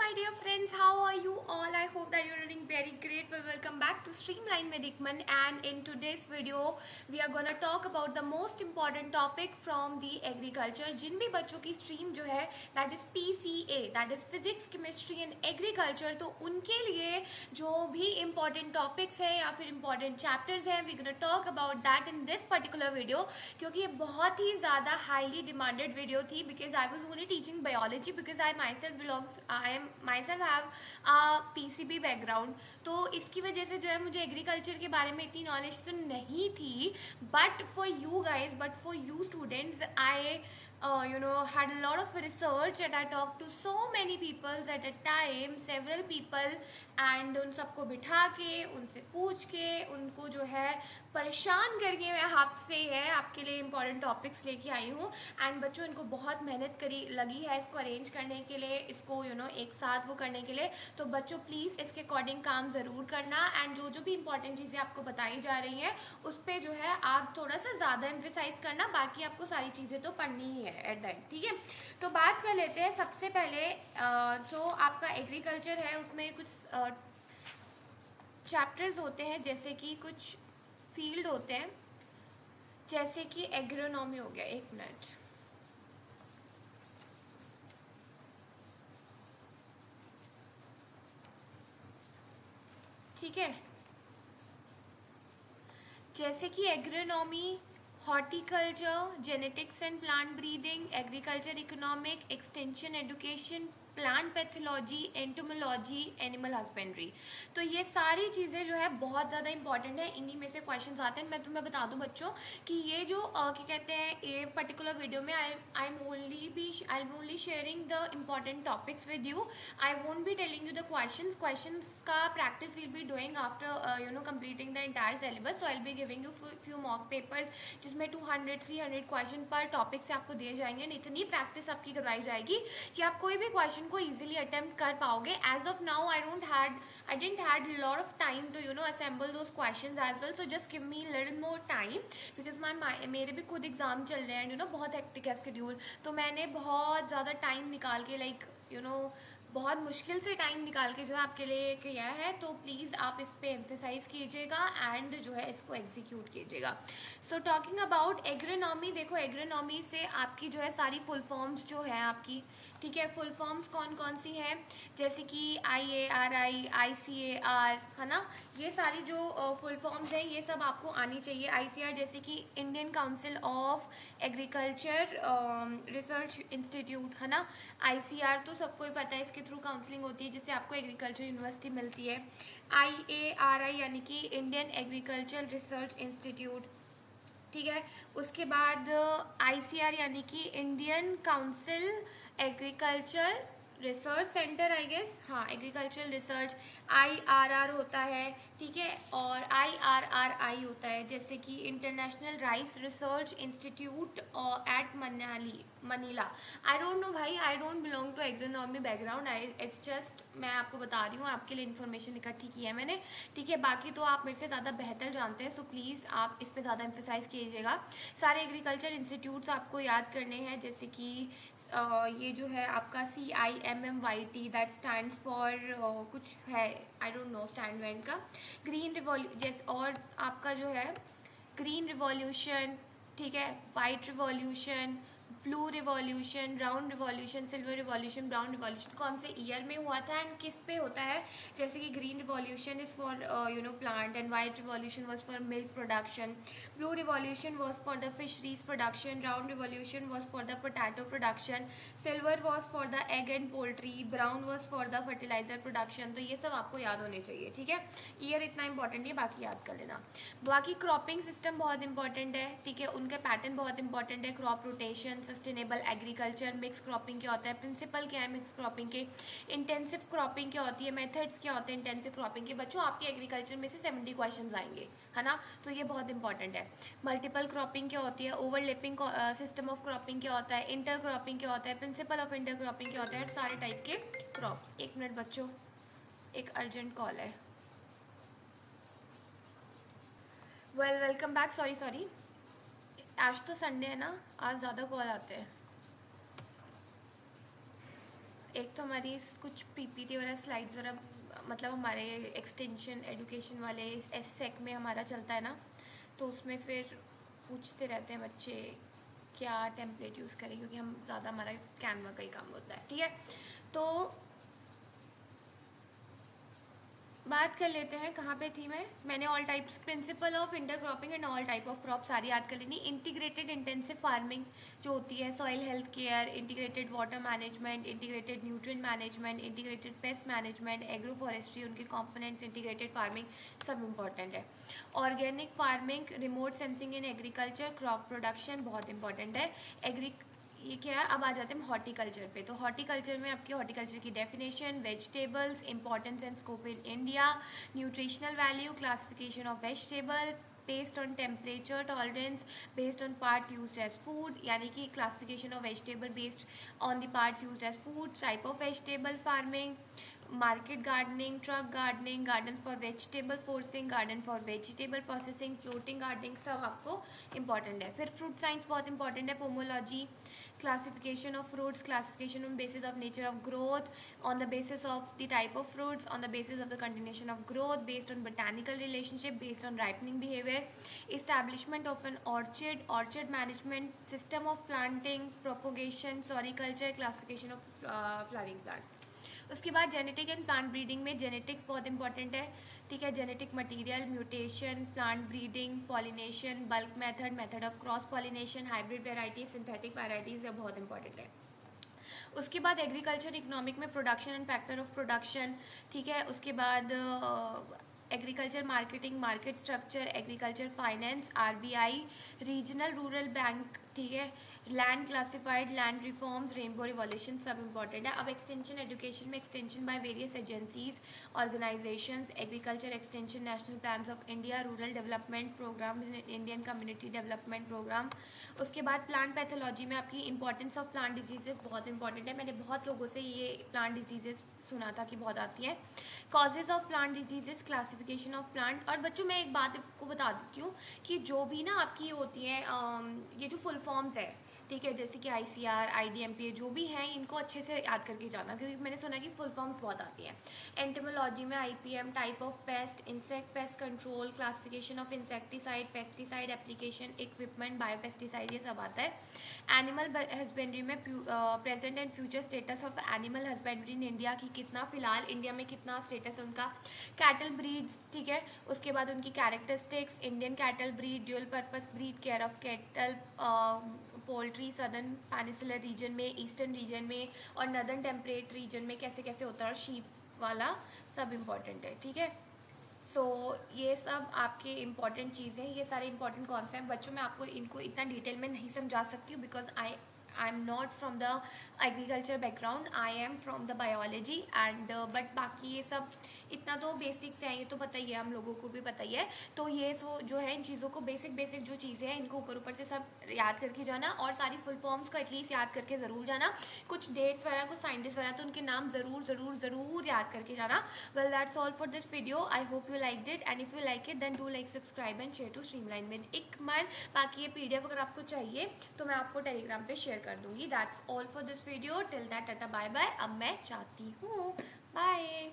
my dear friends, how are you all? I hope that you're doing very great. Well, welcome back to Streamline with Ikman, and in today's video we are gonna talk about the most important topic from the agriculture. जिन भी बच्चों की stream जो है that is PCA, that is Physics, Chemistry and Agriculture, तो उनके लिए जो भी important topics है या फिर important chapters हैं, we're gonna talk about that in this particular video, क्योंकि ये बहुत ही ज़्यादा highly demanded video थी because I was only teaching biology because I myself have a PCB background. तो इसकी वजह से जो है मुझे एग्रीकल्चर के बारे में इतनी नॉलेज तो नहीं थी, but for you students I had a lot of research and I talked to so many people at a time, several people, and उन सबको बिठा के उनसे पूछ के उनको जो है परेशान करके मैं आपके लिए इम्पॉर्टेंट टॉपिक्स लेके आई हूँ. एंड बच्चों इनको बहुत मेहनत लगी है इसको अरेंज करने के लिए, इसको एक साथ वो करने के लिए. तो बच्चों प्लीज़ इसके अकॉर्डिंग काम ज़रूर करना एंड जो भी इंपॉर्टेंट चीज़ें आपको बताई जा रही हैं उस पर जो है आप थोड़ा सा ज़्यादा एम्फेसाइज करना, बाकी आपको सारी चीज़ें तो पढ़नी ही है एट द एंड. ठीक है, तो बात कर लेते हैं. सबसे पहले आपका एग्रीकल्चर है, उसमें कुछ चैप्टर्स होते हैं, जैसे कि कुछ फील्ड होते हैं, जैसे कि एग्रोनॉमी हो गया. एक मिनट, ठीक है. जैसे कि agronomy, horticulture, genetics and plant breeding, agriculture economic, extension education, plant pathology, entomology, animal husbandry. तो ये सारी चीज़ें जो है बहुत ज़्यादा इंपॉर्टेंट है, इन्हीं में से क्वेश्चंस आते हैं. मैं तुम्हें बता दूं बच्चों कि ये जो क्या कहते हैं, ये पर्टिकुलर वीडियो में I am only sharing the important topics with you. I won't be telling you the questions का practice will be doing after completing the entire syllabus. तो I will be giving you few mock papers जिसमें 200-300 question पर topic से आपको दिए जाएंगे. इतनी practice आपकी करवाई जाएगी कि आप कोई भी क्वेश्चन को इजीली अटेम्प्ट कर पाओगे. As of now I didn't had lot of time to assemble those questions as well, so just give me little more time because मेरे भी खुद एग्जाम चल रहे हैं, बहुत हेक्टिक है शेड्यूल. तो मैंने बहुत ज़्यादा टाइम निकाल के बहुत मुश्किल से टाइम निकाल के जो है आपके लिए किया है. तो प्लीज़ आप इस पे एम्फेसाइज कीजिएगा एंड जो है इसको एग्जीक्यूट कीजिएगा. सो टॉकिंग अबाउट एग्रोनॉमी, देखो एग्रोनॉमी से आपकी जो है सारी फुल फॉर्म्स जो है आपकी, ठीक है, फुल फॉर्म्स कौन कौन सी हैं, जैसे कि IARI, ICAR, है ना. ये सारी जो फुल फॉर्म्स हैं ये सब आपको आनी चाहिए. ICAR जैसे कि Indian council of agriculture research institute, है ना. ICR तो सबको ही पता है, इसके थ्रू काउंसलिंग होती है जिससे आपको एग्रीकल्चर यूनिवर्सिटी मिलती है. IARI यानी कि इंडियन एग्रीकल्चर रिसर्च इंस्टीट्यूट, ठीक है. उसके बाद ICR यानी कि Indian council agriculture research centre, I guess, हाँ, एग्रीकल्चर रिसर्च. IRR होता है, ठीक है, और IRRI होता है जैसे कि International Rice Research Institute at Manila. I don't know भाई, I don't belong to agronomy background, it's just मैं आपको बता रही हूँ, आपके लिए इन्फॉर्मेशन इकट्ठी की है मैंने, ठीक है. बाकी तो आप मेरे से ज़्यादा बेहतर जानते हैं, सो प्लीज़ आप इस पर ज़्यादा एम्फेसाइज कीजिएगा. सारे एग्रीकल्चर इंस्टीट्यूट्स आपको याद करने हैं, जैसे कि ये जो है आपका CIMMYT, दैट स्टैंड फॉर कुछ है, आई डोंट नो स्टैंड वैंड का. ग्रीन जैसे, और आपका जो है ग्रीन रिवॉल्यूशन, ठीक है, white revolution, blue revolution, brown revolution, silver revolution, brown revolution कौन से ईयर में हुआ था एंड किस पे होता है. जैसे कि green revolution is for plant and white revolution was for milk production, blue revolution was for the fisheries production, brown revolution was for the potato production, silver was for the egg and poultry, brown was for the fertiliser production. तो ये सब आपको याद होने चाहिए, ठीक है. Year इतना इंपॉर्टेंट है, बाकी याद कर लेना. बाकी क्रॉपिंग सिस्टम बहुत इंपॉर्टेंट है, ठीक है, उनके पैटर्न बहुत इंपॉर्टेंट है. Crop rotation, sustainable agriculture, mix cropping क्या होता है, प्रिंसिपल क्या है मिक्स क्रॉपिंग के, इंटेंसिव क्रॉपिंग क्या होती है, मेथड्स क्या होते हैं इंटेंसिव क्रॉपिंग के. बच्चों आपके एग्रीकल्चर में से 70 क्वेश्चंस आएंगे, है ना, तो ये बहुत इंपॉर्टेंट है. मल्टीपल क्रॉपिंग क्या होती है, ओवरलैपिंग सिस्टम ऑफ क्रॉपिंग क्या होता है, इंटर क्रॉपिंग क्या होता है, प्रिंसिपल ऑफ इंटर क्रॉपिंग क्या होता है, सारे टाइप के क्रॉप्स. एक मिनट बच्चों, एक अर्जेंट कॉल है. Welcome back. सॉरी, आज तो संडे है ना, आज ज़्यादा कॉल आते हैं. एक तो हमारी कुछ पीपीटी वगैरह स्लाइड्स वगैरह मतलब हमारे एक्सटेंशन एजुकेशन वाले एस सेक में हमारा चलता है ना, तो उसमें फिर पूछते रहते हैं बच्चे क्या टेम्पलेट यूज़ करें, क्योंकि हम ज़्यादा हमारा कैनवा का ही काम होता है। ठीक है, तो बात कर लेते हैं कहाँ पे थी मैंने all types principle of intercropping and all type of crop सारी याद कर लेनी। इंटीग्रेटेड इंटेंसिव फार्मिंग जो होती है, soil health care, integrated water management, integrated nutrient management, integrated pest management, agro forestry, उनके कंपोनेंट्स, इंटीग्रेटेड फार्मिंग सब इंपॉर्टेंट है। Organic farming, remote sensing in agriculture, crop production बहुत इंपॉर्टेंट है। ये क्या है, अब आ जाते हैं हॉर्टिकल्चर पे। तो हॉर्टिकल्चर में आपकी हॉर्टिकल्चर की definition, vegetables, importance and scope in India, nutritional value, classification of vegetable based on temperature tolerance, based on parts used as food, यानी कि classification of vegetable based on the parts used as food, type of vegetable farming, market gardening, truck gardening, garden for vegetable forcing, garden for vegetable processing, floating gardening, सब आपको important है। फिर fruit science बहुत important है, pomology, classification of fruits, classification on basis of nature of growth, on the basis of the type of fruits, on the basis of the continuation of growth, based on botanical relationship, based on ripening behavior, establishment of an orchard, orchard management, system of planting, propagation, floriculture, classification of flowering plant। उसके बाद genetic and plant breeding में genetics बहुत important है। ठीक है, genetic material, mutation, plant breeding, pollination, bulk method, method of cross pollination, hybrid varieties, synthetic varieties, ये बहुत important है। उसके बाद एग्रीकल्चर इकोनॉमिक में production and factor of production. ठीक है, उसके बाद agriculture marketing, market structure, agriculture finance, RBI, regional rural bank. ठीक है, land classified, land reforms, rainbow revolution, सब इंपॉर्टेंट है। अब एक्सटेंशन एजुकेशन में extension by various agencies, organisations, agriculture extension, national plans of India, rural development programme, Indian community development programme. उसके बाद plant pathology में आपकी इंपॉर्टेंस ऑफ प्लांट डिजीजेस बहुत important है। मैंने बहुत लोगों से ये प्लांट डिजीजेस सुना था कि बहुत आती हैं। Causes of plant diseases, classification of plant. और बच्चों मैं एक बात आपको बता देती हूँ कि जो भी ना आपकी होती हैं ये जो फुल फॉर्म्स है, ठीक है, जैसे कि ICR, IDMPA जो भी हैं, इनको अच्छे से याद करके जाना, क्योंकि मैंने सुना कि फुल फॉर्म्स बहुत आती हैं। एंटोमोलॉजी में IPM, type of paste, insect pest control, classification of insecticide, pesticide application, equipment, biopesticide, ये सब आता है। एनिमल हस्बेंड्री में present and future status of animal husbandry in India की कितना फिलहाल इंडिया में कितना स्टेटस है उनका। कैटल ब्रीड्स, ठीक है, उसके बाद उनकी characteristics, Indian cattle breed, dual purpose breed, care of cattle, poultry southern peninsular reason में, ईस्टर्न रीजन में और नदर्न टेम्परेट रीजन में कैसे कैसे होता है, और शीप वाला सब इम्पॉर्टेंट है। ठीक है, सो ये सब आपके इम्पॉर्टेंट चीज़ें, ये सारे इंपॉर्टेंट कॉन्सेप्ट बच्चों मैं आपको इनको इतना डिटेल में नहीं समझा सकती हूँ, because I am not from the agriculture background, I am from the biology and but बाकी ये सब इतना तो बेसिक्स हैं, ये तो पता ही है, हम लोगों को भी पता ही है। तो ये तो जो है इन चीज़ों को बेसिक जो चीज़ें हैं इनको ऊपर से सब याद करके जाना, और सारी फुल फॉर्म्स को एटलीस्ट याद करके ज़रूर जाना। कुछ डेट्स वगैरह, कुछ साइंटिस्ट वगैरह, तो उनके नाम ज़रूर याद करके जाना। Well that's all for this video, I hope you like it, and if you like it then do like, subscribe and share to streamline with इकमल। बाकी ये PDF अगर आपको चाहिए तो मैं आपको टेलीग्राम पे शेयर कर दूंगी। That's all for this video, till that tata bye bye. अब मैं चाहती हूँ बाय।